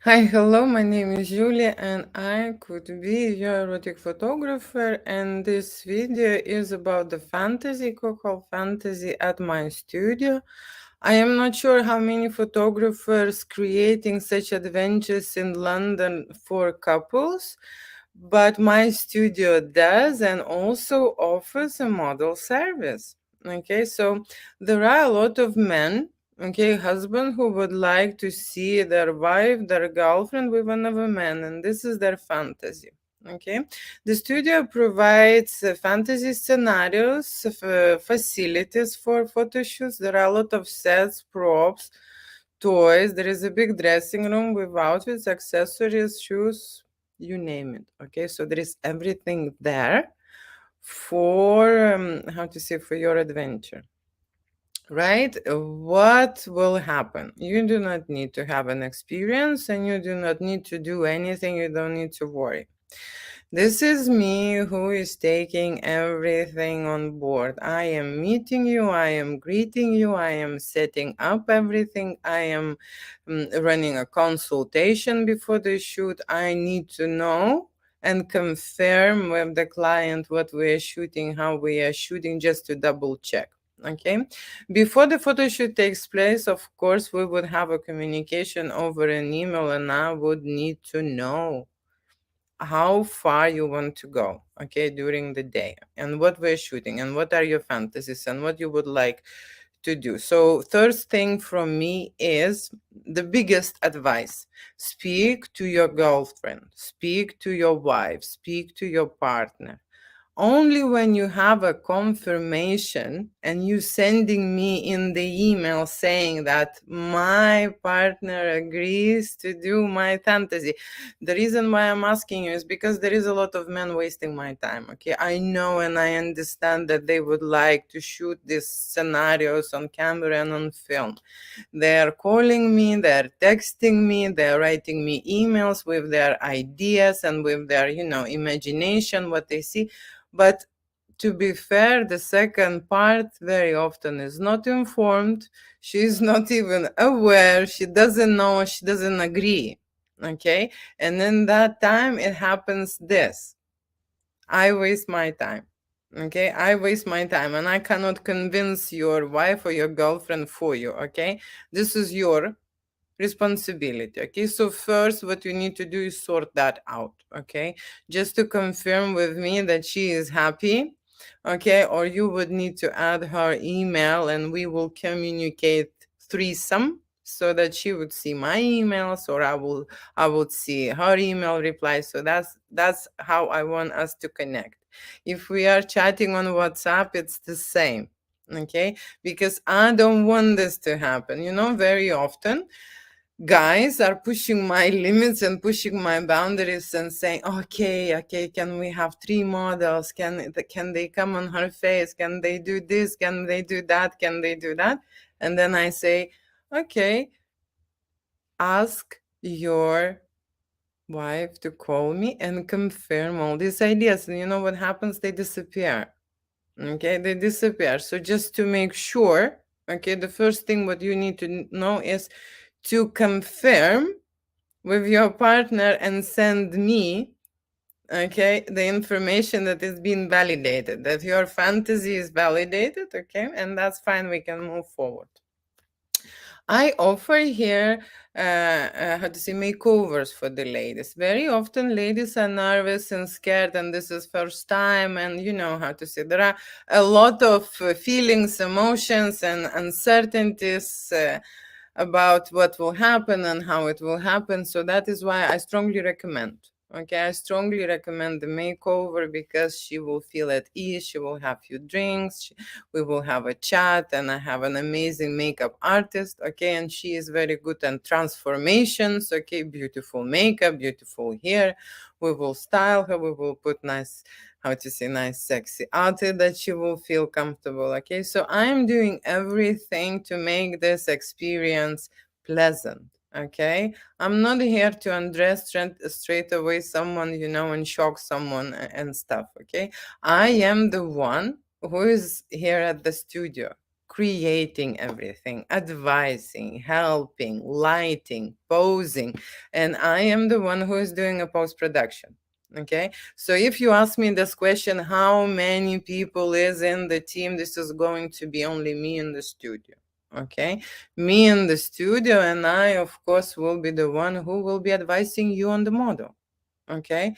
Hi, hello, my name is Julia and I could be your erotic photographer, and this video is about the fantasy, Cuckold fantasy at my studio. I am not sure how many photographers creating such adventures in London for couples, but my studio does and also offers a model service. Okay, so there are a lot of men, okay, husband who would like to see their wife, their girlfriend with another man, and this is their fantasy. Okay, the studio provides fantasy scenarios, facilities for photo shoots. There are a lot of sets, props, toys. There is a big dressing room with outfits, accessories, shoes, you name it. Okay, so there is everything there for how to say, for your adventure. Right? What will happen? You do not need to have an experience and you do not need to do anything. You don't need to worry. This is me who is taking everything on board. I am meeting you, I am greeting you, I am setting up everything, I am running a consultation before the shoot. I need to know and confirm with the client what we are shooting, how we are shooting, just to double check. Okay, before the photo shoot takes place, of course, we would have a communication over an email, and I would need to know how far you want to go, okay, during the day, and what we're shooting, and what are your fantasies, and what you would like to do. So first thing from me is the biggest advice: speak to your girlfriend, speak to your wife, speak to your partner. Only when you have a confirmation and you sending me in the email saying that my partner agrees to do my fantasy. The reason why I'm asking you is because there is a lot of men wasting my time. Okay, I know and I understand that they would like to shoot these scenarios on camera and on film. They're calling me, they're texting me, they're writing me emails with their ideas and with their, imagination, what they see. But to be fair, the second part very often is not informed. She's not even aware. She doesn't know. She doesn't agree. Okay. And in that time, it happens this: I waste my time. Okay. I waste my time and I cannot convince your wife or your girlfriend for you. Okay. This is your responsibility. Okay, so first what you need to do is sort that out. Okay, just to confirm with me that she is happy. Okay, or you would need to add her email and we will communicate threesome, so that she would see my emails, or I would see her email reply. So that's how I want us to connect. If we are chatting on WhatsApp, it's the same. Okay, because I don't want this to happen. Very often guys are pushing my limits and pushing my boundaries and saying, okay, can we have three models? Can they come on her face? Can they do this? Can they do that? Can they do that? And then I say, okay, ask your wife to call me and confirm all these ideas. And you know what happens? They disappear. Okay, they disappear. So just to make sure, okay, the first thing what you need to know is to confirm with your partner and send me, okay, the information that is being validated, that your fantasy is validated. Okay, and that's fine, we can move forward. I offer here how to say, makeovers for the ladies. Very often ladies are nervous and scared, and this is first time, and you know how to say, there are a lot of feelings, emotions, and uncertainties about what will happen and how it will happen. So that is why I strongly recommend. Okay, I strongly recommend the makeover, because she will feel at ease. She will have few drinks. We will have a chat, and I have an amazing makeup artist. Okay, and she is very good at transformations. Okay, beautiful makeup, beautiful hair. We will style her. We will put nice, how to say, nice sexy outfit that she will feel comfortable. Okay, so I'm doing everything to make this experience pleasant. Okay, I'm not here to undress straight away someone, and shock someone and stuff. Okay, I am the one who is here at the studio creating everything, advising, helping, lighting, posing, and I am the one who is doing a post-production. Okay, so if you ask me this question, how many people is in the team, this is going to be only me in the studio. Okay, me in the studio, and I, of course, will be the one who will be advising you on the model. Okay,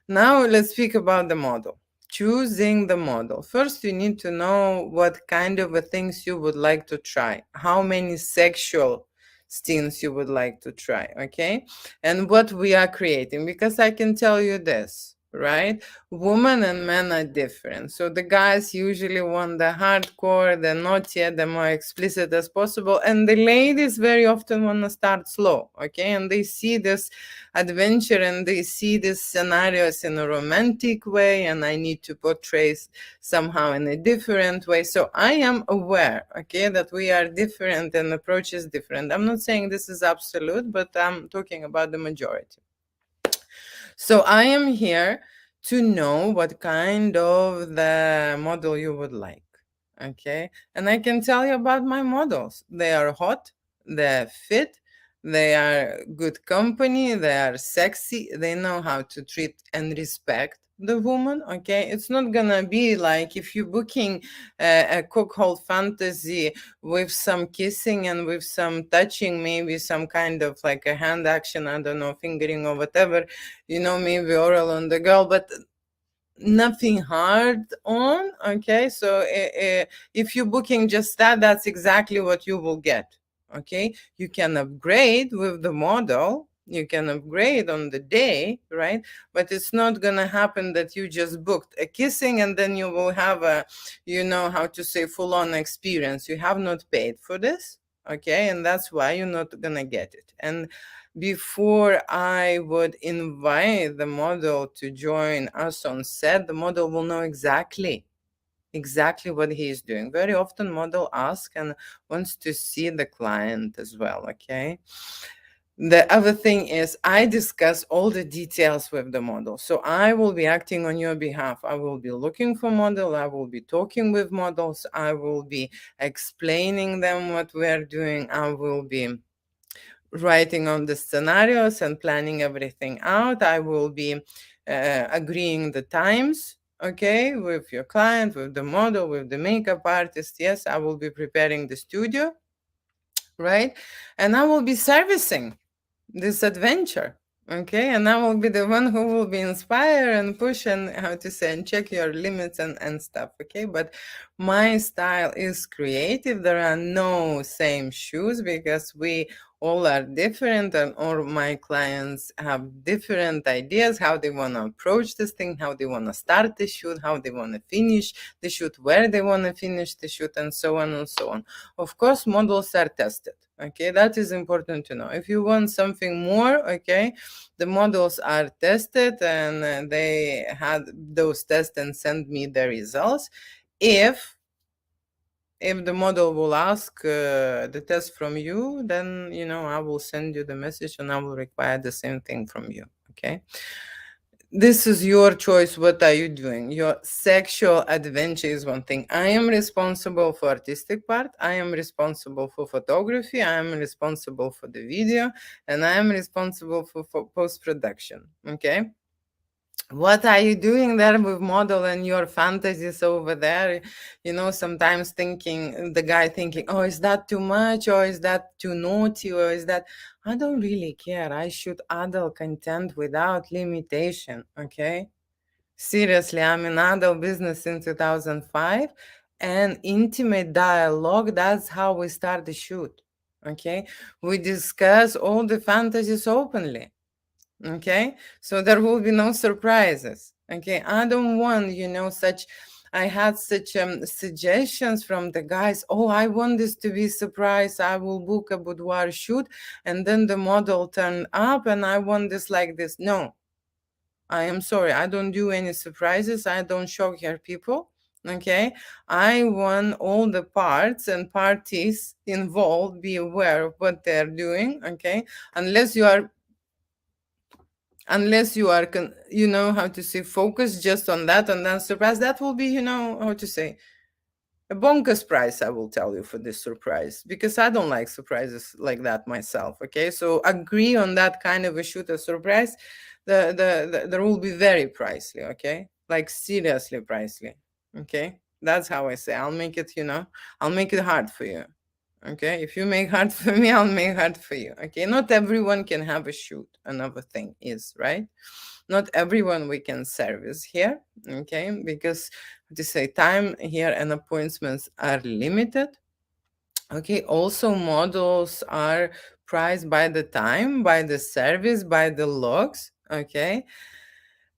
now let's speak about the model. Choosing the model. First, you need to know what kind of things you would like to try, how many sexual scenes you would like to try, okay? And what we are creating, because I can tell you this, right? Women and men are different. So the guys usually want the hardcore, the naughty, the more explicit as possible. And the ladies very often want to start slow, okay? And they see this adventure and they see these scenarios in a romantic way, and I need to portray somehow in a different way. So I am aware, okay, that we are different and approach is different. I'm not saying this is absolute, but I'm talking about the majority. So I am here to know what kind of the model you would like. Okay. And I can tell you about my models. They are hot, they're fit, they are good company, they are sexy, they know how to treat and respect the woman. Okay. It's not gonna be like if you're booking a cuckold fantasy with some kissing and with some touching, maybe some kind of like a hand action, I don't know, fingering or whatever, maybe oral on the girl, but nothing hard on. Okay, so if you're booking just that, that's exactly what you will get. Okay, you can upgrade with the model, you can upgrade on the day, right? But it's not gonna happen that you just booked a kissing and then you will have a, how to say, full-on experience. You have not paid for this. Okay, and that's why you're not gonna get it. And before I would invite the model to join us on set, the model will know exactly what he is doing. Very often model asks and wants to see the client as well, okay? The other thing is I discuss all the details with the model. So I will be acting on your behalf. I will be looking for model. I will be talking with models. I will be explaining them what we're doing. I will be writing on the scenarios and planning everything out. I will be agreeing the times, okay, with your client, with the model, with the makeup artist. Yes, I will be preparing the studio, right? And I will be servicing this adventure. Okay, and I will be the one who will be inspire and push and how to say and check your limits and stuff. Okay, but my style is creative. There are no same shoes because we all are different and all my clients have different ideas how they want to approach this thing, how they want to start the shoot, how they want to finish the shoot, where they want to finish the shoot, and so on and so on. Of course, models are tested. Okay, that is important to know. If you want something more, okay, the models are tested and they had those tests and send me the results. If the model will ask the test from you, then I will send you the message and I will require the same thing from you. Okay, this is your choice. What are you doing? Your sexual adventure is one thing. I am responsible for artistic part. I am responsible for photography. I am responsible for the video, and I am responsible for post-production. Okay, what are you doing there with model and your fantasies over there? Sometimes the guy thinking, oh, is that too much, or is that too naughty, or is that, I don't really care. I shoot adult content without limitation. Okay, seriously, I'm in adult business since 2005, and intimate dialogue, that's how we start the shoot. Okay, we discuss all the fantasies openly. Okay, so there will be no surprises. Okay, I don't want such. I had such suggestions from the guys. Oh, I want this to be surprise. I will book a boudoir shoot, and then the model turned up, and I want this like this. No, I am sorry. I don't do any surprises. I don't shock your people. Okay, I want all the parts and parties involved be aware of what they're doing. Okay, unless you are how to say, focus just on that and then surprise, that will be how to say, a bonkers price, I will tell you, for this surprise, because I don't like surprises like that myself. Okay, so agree on that kind of a shoot, a surprise. The will be very pricely. Okay, like seriously pricely. Okay, that's how I say. I'll make it. I'll make it hard for you. Okay, if you make hard for me, I'll make hard for you. Okay, not everyone can have a shoot. Another thing is, right, not everyone we can service here. Okay, because to say time here and appointments are limited. Okay, also models are priced by the time, by the service, by the logs. Okay,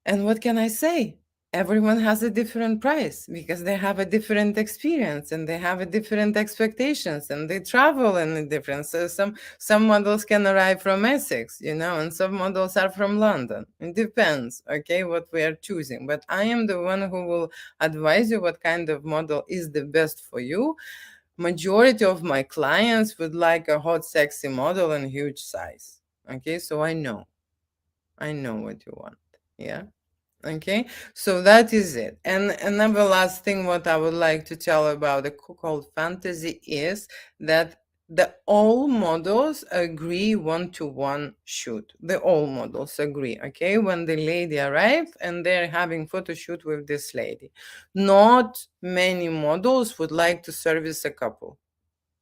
and what can I say? Everyone has a different price because they have a different experience and they have a different expectations and they travel in a different. So some models can arrive from Essex, and some models are from London. It depends, okay, what we are choosing. But I am the one who will advise you what kind of model is the best for you. Majority of my clients would like a hot, sexy model and huge size. Okay, so I know what you want. Yeah. Okay, so that is it. And another last thing what I would like to tell about the Cuckold Fantasy is that the all models agree one-to-one shoot. The all models agree, okay, when the lady arrives and they're having photo shoot with this lady. Not many models would like to service a couple,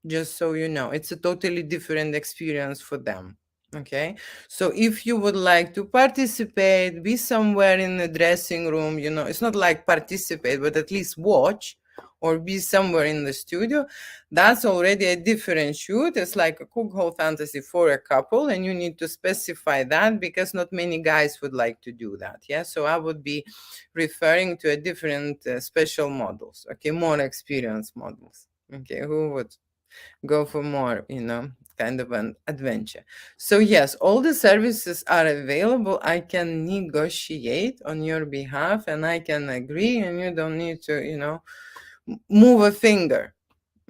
just so you know. It's a totally different experience for them. Okay, so if you would like to participate, be somewhere in the dressing room, it's not like participate, but at least watch, or be somewhere in the studio, that's already a different shoot. It's like a Cuckold Fantasy for a couple, and you need to specify that because not many guys would like to do that. Yeah, so I would be referring to a different special models. Okay, more experienced models. Okay, who would go for more, kind of an adventure. So yes, all the services are available. I can negotiate on your behalf and I can agree, and you don't need to, move a finger.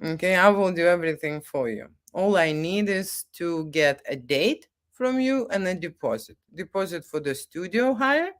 Okay, I will do everything for you. All I need is to get a date from you and a deposit. Deposit for the studio hire,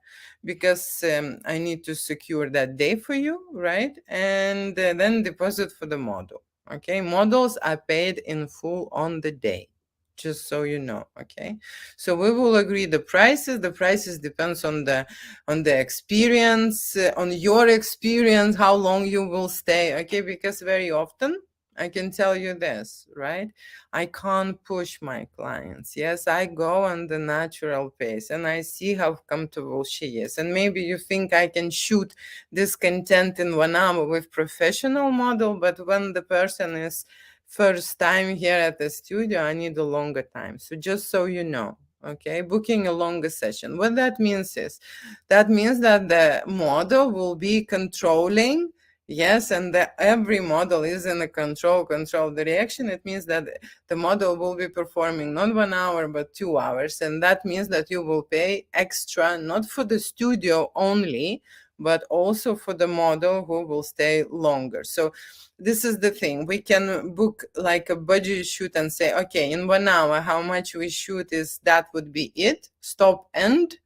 because I need to secure that day for you, right? And then deposit for the model. Okay, models are paid in full on the day, just so you know. Okay, so we will agree the prices. The prices depends on the experience, on your experience, how long you will stay. Okay, because very often I can tell you this, right? I can't push my clients. Yes, I go on the natural pace and I see how comfortable she is. And maybe you think I can shoot this content in 1 hour with professional model, but when the person is first time here at the studio, I need a longer time. So just so you know, okay, booking a longer session. What that means is, that means that the model will be controlling. Yes, and every model is in a control direction. It means that the model will be performing not 1 hour, but 2 hours. And that means that you will pay extra, not for the studio only, but also for the model who will stay longer. So this is the thing. We can book like a budget shoot and say, okay, in 1 hour, how much we shoot is that would be it, stop, end.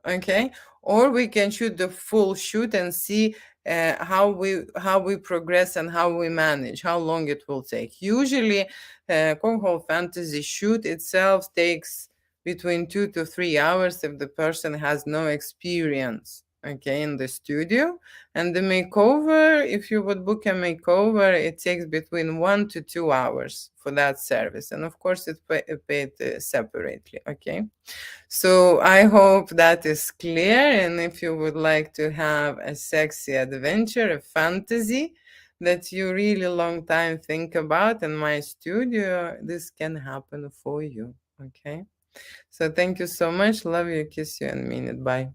Okay, or we can shoot the full shoot and see how we progress and how we manage, how long it will take. Usually, Cuckold Fantasy shoot itself takes between 2 to 3 hours if the person has no experience, okay, in the studio. And the makeover, if you would book a makeover, it takes between 1 to 2 hours for that service. And of course, it's paid separately, okay? So I hope that is clear. And if you would like to have a sexy adventure, a fantasy that you really long time think about in my studio, this can happen for you. Okay. So thank you so much. Love you. Kiss you and mean it. Bye.